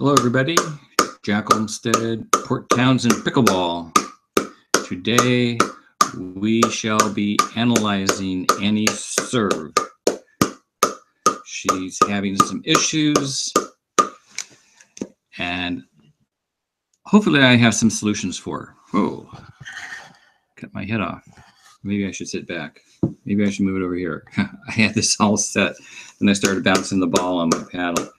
Hello everybody, Jack Olmsted, Port Townsend Pickleball. Today we shall be analyzing Annie's serve. She's having some issues and hopefully I have some solutions for her. Whoa, cut my head off. Maybe I should sit back. Maybe I should move it over here. I had this all set and I started bouncing the ball on my paddle.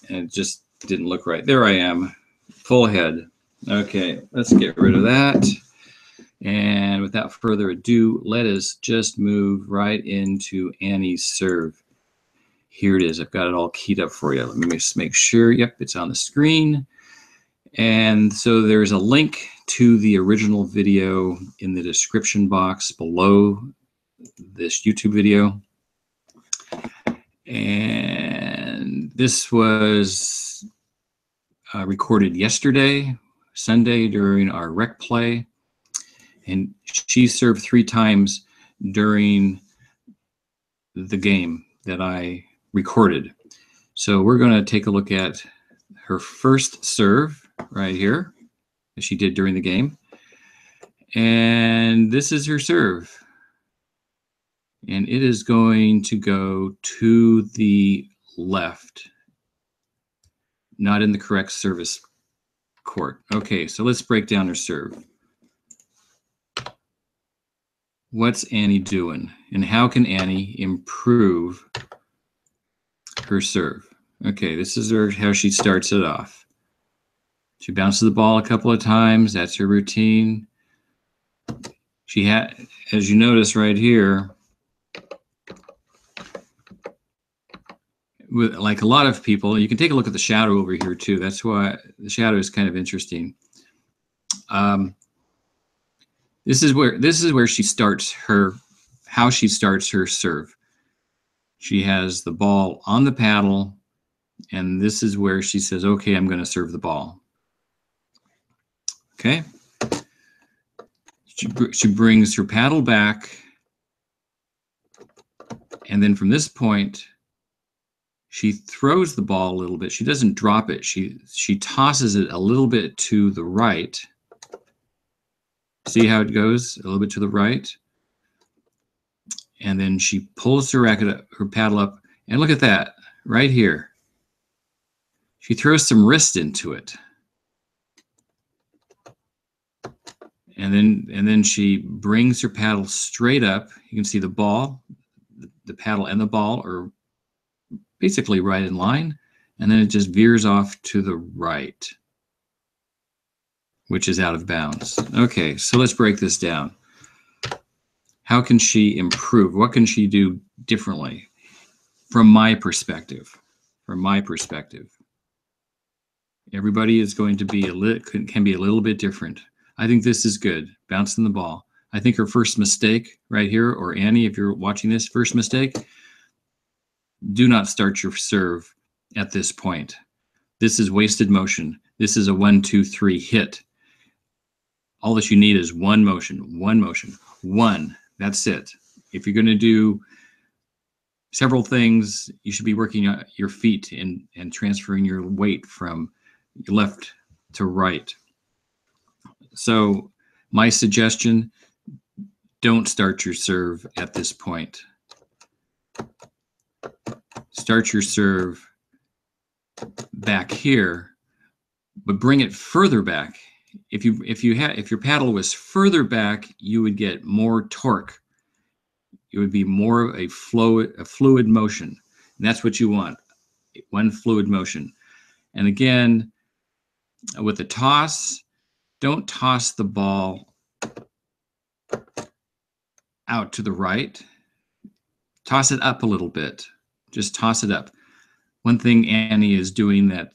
And it just didn't look right. There I am, full head. Okay, let's get rid of that. And without further ado, let us just move right into Annie's serve. Here it is. I've got it all keyed up for you. Let me just make sure. Yep, it's on the screen. And so there's a link to the original video in the description box below this YouTube video. And this was recorded yesterday, Sunday, during our rec play. And she served 3 times during the game that I recorded. So we're going to take a look at her first serve right here that she did during the game. And this is her serve. And it is going to go to the left, not in the correct service court. Okay, so let's break down her serve. What's Annie doing? And how can Annie improve her serve? Okay, this is how she starts it off. She bounces the ball a couple of times. That's her routine. She had, as you notice right here, like a lot of people, you can take a look at the shadow over here too. That's why the shadow is kind of interesting. This is where she starts how she starts her serve. She has the ball on the paddle, and this is where she says, okay, I'm going to serve the ball. Okay. She brings her paddle back, and then from this point, she throws the ball a little bit. She doesn't drop it. She tosses it a little bit to the right. See how it goes? A little bit to the right. And then she pulls her racket up, her paddle up, and look at that right here. She throws some wrist into it. And then she brings her paddle straight up. You can see the ball, the paddle and the ball are basically right in line, and then it just veers off to the right, which is out of bounds. Okay, so let's break this down. How can she improve? What can she do differently? From my perspective, everybody is going to be can be a little bit different. I think this is good, bouncing the ball. I think her first mistake right here, or Annie, if you're watching this, first mistake, do not start your serve at this point. This is wasted motion. This is a 1, 2, 3 hit. All that you need is one motion. One. That's it. If you're going to do several things, you should be working on your feet and transferring your weight from left to right. So my suggestion, don't start your serve at this point. Start your serve back here, but bring it further back. If your paddle was further back, you would get more torque. It would be more of a fluid motion. And that's what you want, one fluid motion. And again, with the toss, don't toss the ball out to the right. Toss it up a little bit. Just toss it up. One thing Annie is doing that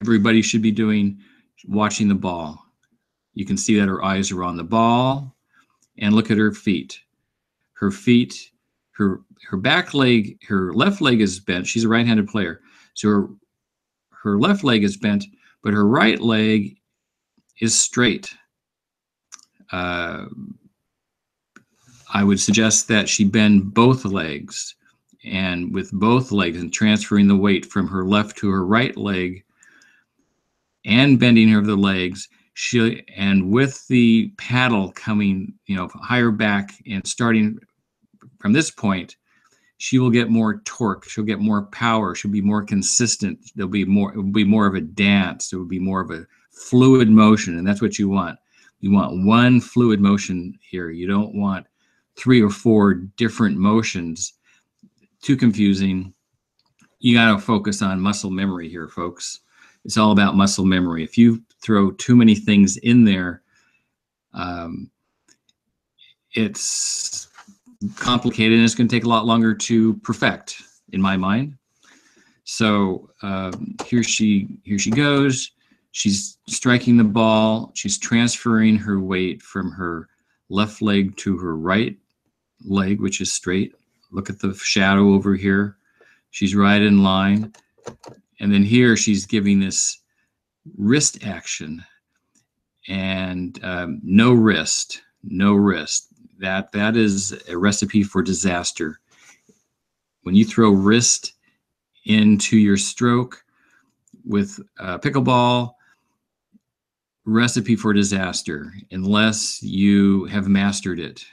everybody should be doing, watching the ball. You can see that her eyes are on the ball, and look at her feet. Her feet, her back leg, her left leg is bent. She's a right-handed player. So her left leg is bent, but her right leg is straight. I would suggest that she bend both legs. and with both legs and transferring the weight from her left to her right leg and bending her the legs, and with the paddle coming, higher back and starting from this point, she will get more torque. She'll get more power. She'll be more consistent. It will be more of a dance. It will be more of a fluid motion, and that's what you want. You want one fluid motion here. You don't want 3 or 4 different motions. Too confusing. You got to focus on muscle memory here, folks. It's all about muscle memory. If you throw too many things in there, it's complicated and it's going to take a lot longer to perfect, in my mind. So here she goes. She's striking the ball. She's transferring her weight from her left leg to her right leg, which is straight. Look at the shadow over here. She's right in line. And then here she's giving this wrist action, and no wrist. That is a recipe for disaster. When you throw wrist into your stroke with pickleball, recipe for disaster, unless you have mastered it.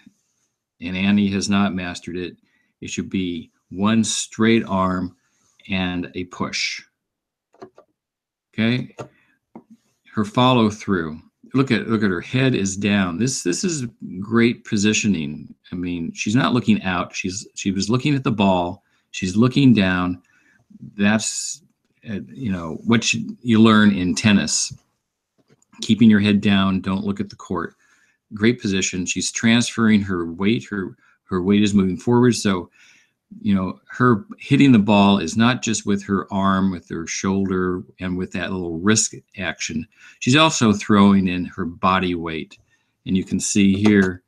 And Annie has not mastered it. It should be one straight arm and a push. Okay. Her follow through. Look at her head is down. This is great positioning. I mean, she's not looking out. She was looking at the ball. She's looking down. That's what you learn in tennis. Keeping your head down. Don't look at the court. Great position. She's transferring her weight. Her weight is moving forward. So, her hitting the ball is not just with her arm, with her shoulder, and with that little wrist action. She's also throwing in her body weight. And you can see here,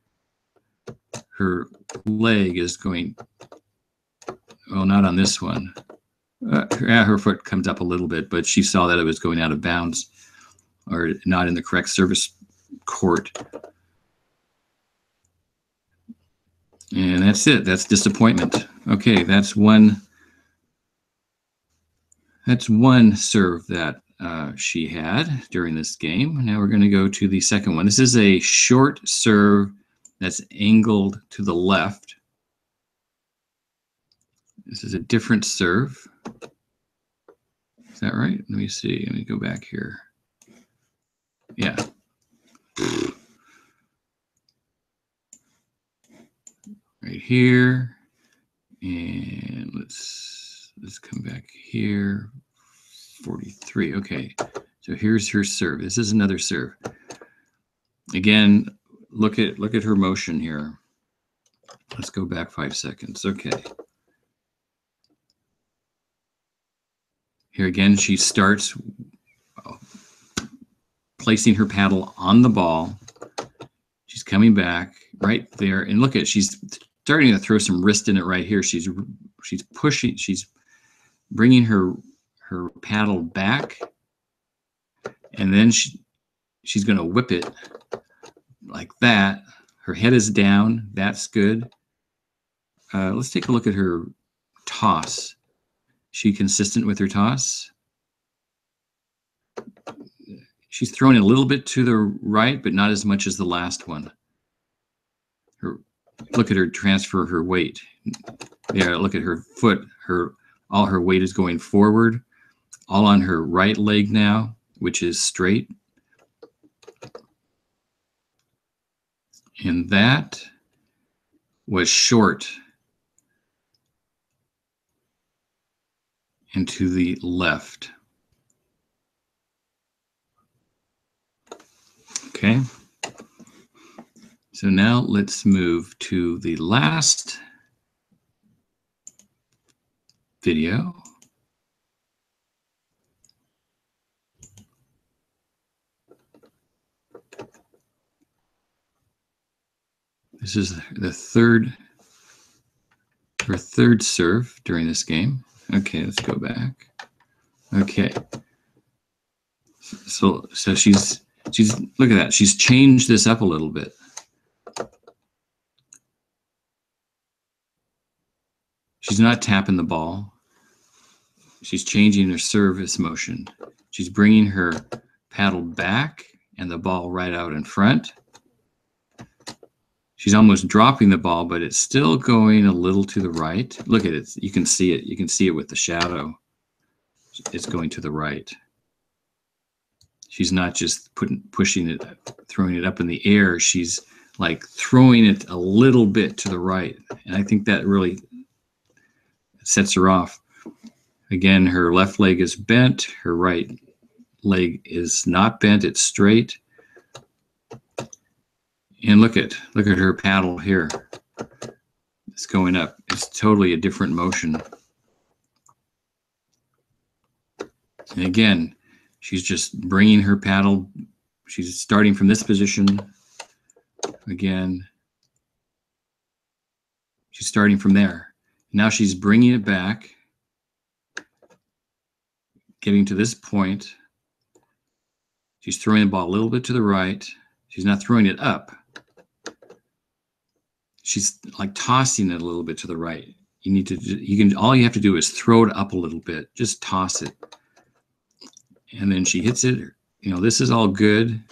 her leg is going, well, not on this one. Her foot comes up a little bit, but she saw that it was going out of bounds or not in the correct service court. And that's it. That's disappointment. Okay, that's one serve that she had during this game. Now we're going to go to the second one. This is a short serve that's angled to the left. This is a different serve. Is that right? Let me see. Let me go back here. Yeah. Right here, and let's come back here. 43. Okay, so here's her serve. This is another serve. Again, look at her motion here. Let's go back 5 seconds. Okay. Here again, she starts placing her paddle on the ball. She's coming back right there, and look at, she's starting to throw some wrist in it right here. She's pushing, she's bringing her paddle back, and then she's going to whip it like that. Her head is down. That's good. Let's take a look at her toss. She consistent with her toss? She's throwing a little bit to the right, but not as much as the last one. Look at her transfer her weight. Yeah, look at her foot. All her weight is going forward, all on her right leg now, which is straight. And that was short and to the left. Okay. So now let's move to the last video. This is her third serve during this game. Okay, let's go back. Okay. So she's look at that. She's changed this up a little bit. She's not tapping the ball. She's changing her service motion. She's bringing her paddle back and the ball right out in front. She's almost dropping the ball, but it's still going a little to the right. Look at it. You can see it. You can see it with the shadow. It's going to the right. She's not just pushing it, throwing it up in the air. She's like throwing it a little bit to the right. And I think that really sets her off. Again, her left leg is bent. Her right leg is not bent. It's straight. And look at her paddle here. It's going up. It's totally a different motion. And again, she's just bringing her paddle. She's starting from this position. Again, she's starting from there. Now she's bringing it back, getting to this point. She's throwing the ball a little bit to the right. She's not throwing it up. She's like tossing it a little bit to the right. All you have to do is throw it up a little bit. Just toss it. And then she hits it. You know, this is all good.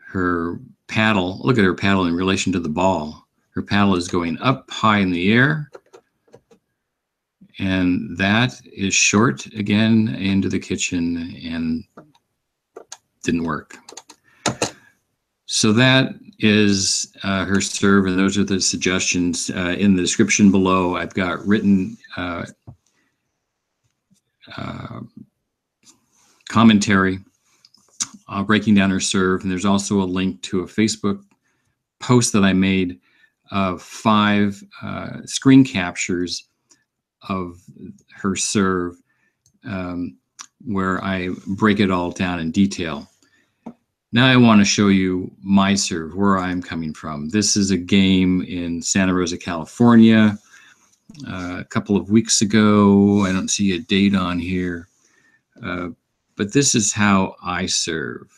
Her paddle, look at her paddle in relation to the ball. Her paddle is going up high in the air. And that is short again into the kitchen and didn't work. So that is her serve, and those are the suggestions in the description below. I've got written commentary breaking down her serve, and there's also a link to a Facebook post that I made of 5 screen captures of her serve where I break it all down in detail. Now I want to show you my serve, where I'm coming from. This is a game in Santa Rosa, California, a couple of weeks ago. I don't see a date on here, but this is how I serve.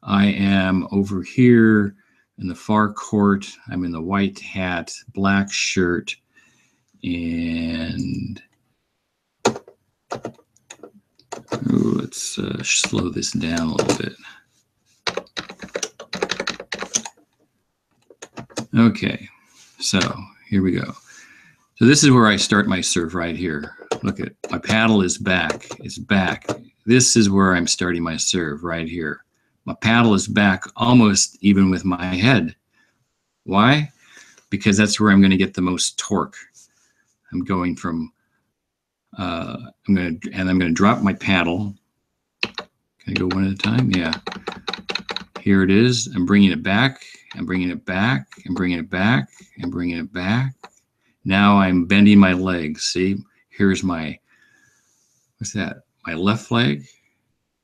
I am over here in the far court. I'm in the white hat, black shirt, and let's slow this down a little bit. Okay, so here we go. So this is where I start my serve right here. Look at my paddle is back. It's back. This is where I'm starting my serve right here. My paddle is back almost even with my head. Why? Because that's where I'm going to get the most torque. I'm going from I'm going to drop my paddle. Can I go one at a time? Yeah. Here it is. I'm bringing it back. I'm bringing it back. I'm bringing it back. I'm bringing it back. Now I'm bending my legs. See, here's my, what's that? My left leg.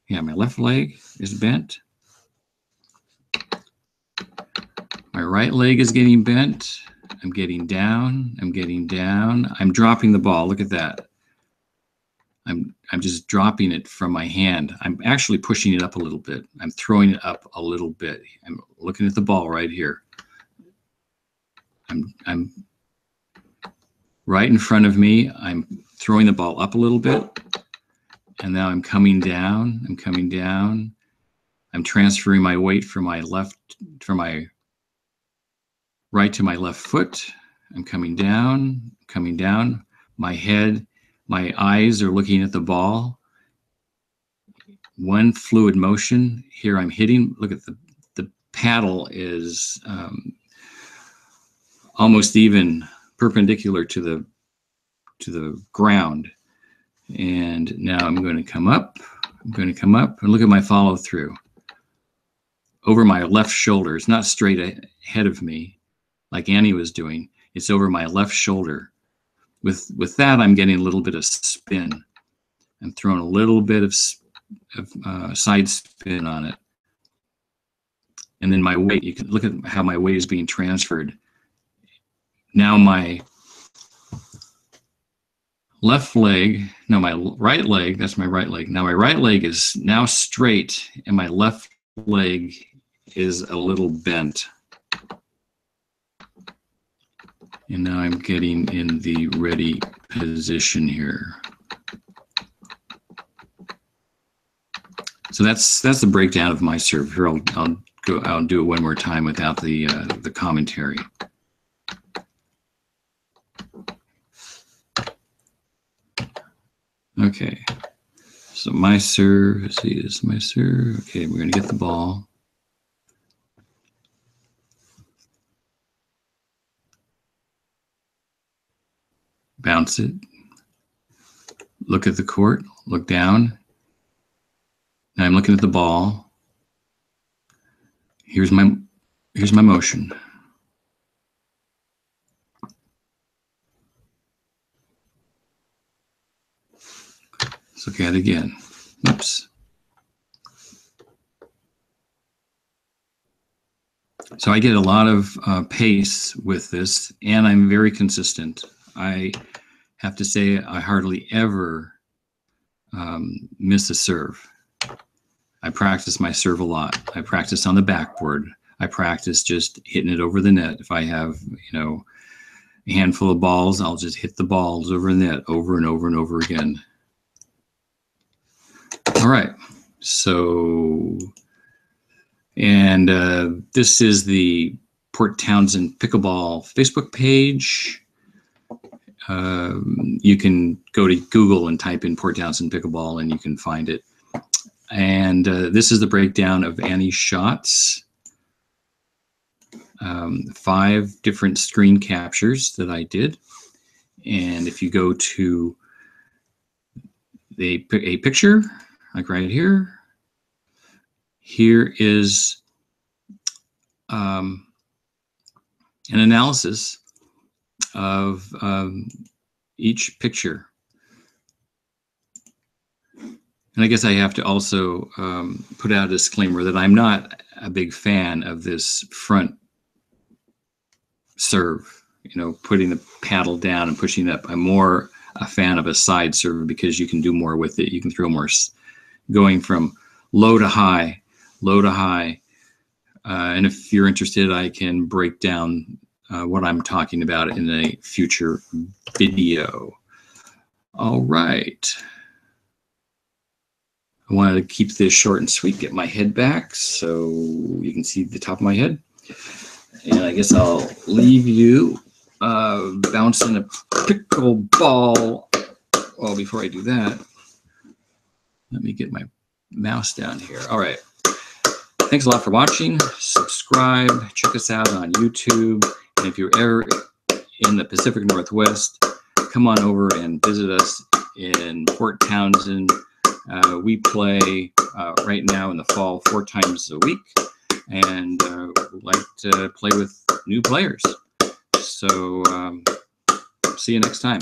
Yeah, my left leg is bent. My right leg is getting bent. I'm getting down. I'm getting down. I'm dropping the ball. Look at that. I'm just dropping it from my hand. I'm actually pushing it up a little bit. I'm throwing it up a little bit. I'm looking at the ball right here. I'm right in front of me. I'm throwing the ball up a little bit. And now I'm coming down. I'm coming down. I'm transferring my weight from my right to my left foot. I'm coming down, coming down. My head, my eyes are looking at the ball. One fluid motion. Here I'm hitting. Look at the paddle is almost even perpendicular to the ground. And now I'm going to come up. I'm going to come up and look at my follow through. Over my left shoulder. It's not straight ahead of me like Annie was doing. It's over my left shoulder. With that, I'm getting a little bit of spin. I'm throwing a little bit of side spin on it. And then my weight, you can look at how my weight is being transferred. Now my left leg, no, my right leg, that's my right leg. Now my right leg is now straight and my left leg is a little bent. And now I'm getting in the ready position here. So that's the breakdown of my serve. Here I'll do it one more time without the commentary. Okay. So my serve, let's see, this is my serve. Okay, we're gonna get the ball. Bounce it. Look at the court, look down. Now I'm looking at the ball. Here's my motion. Let's look at it again. Oops. So I get a lot of pace with this, and I'm very consistent. I have to say I hardly ever miss a serve. I practice my serve a lot. I practice on the backboard. I practice just hitting it over the net. If I have, a handful of balls, I'll just hit the balls over the net over and over and over again. All right. So, and this is the Port Townsend Pickleball Facebook page. You can go to Google and type in Port Townsend Pickleball and you can find it. And this is the breakdown of Annie's shots. 5 different screen captures that I did. And if you go to a picture, like right here, here is an analysis of each picture. And I guess I have to also put out a disclaimer that I'm not a big fan of this front serve, putting the paddle down and pushing it up. I'm more a fan of a side serve because you can do more with it. You can throw more, going from low to high, low to high. And if you're interested, I can break down what I'm talking about in a future video. All right. I wanted to keep this short and sweet, get my head back so you can see the top of my head. And I guess I'll leave you bouncing a pickleball. Well, before I do that, let me get my mouse down here. All right. Thanks a lot for watching. Subscribe. Check us out on YouTube. And if you're ever in the Pacific Northwest, come on over and visit us in Port Townsend. We play right now in the fall 4 times a week, and we'd like to play with new players. So see you next time.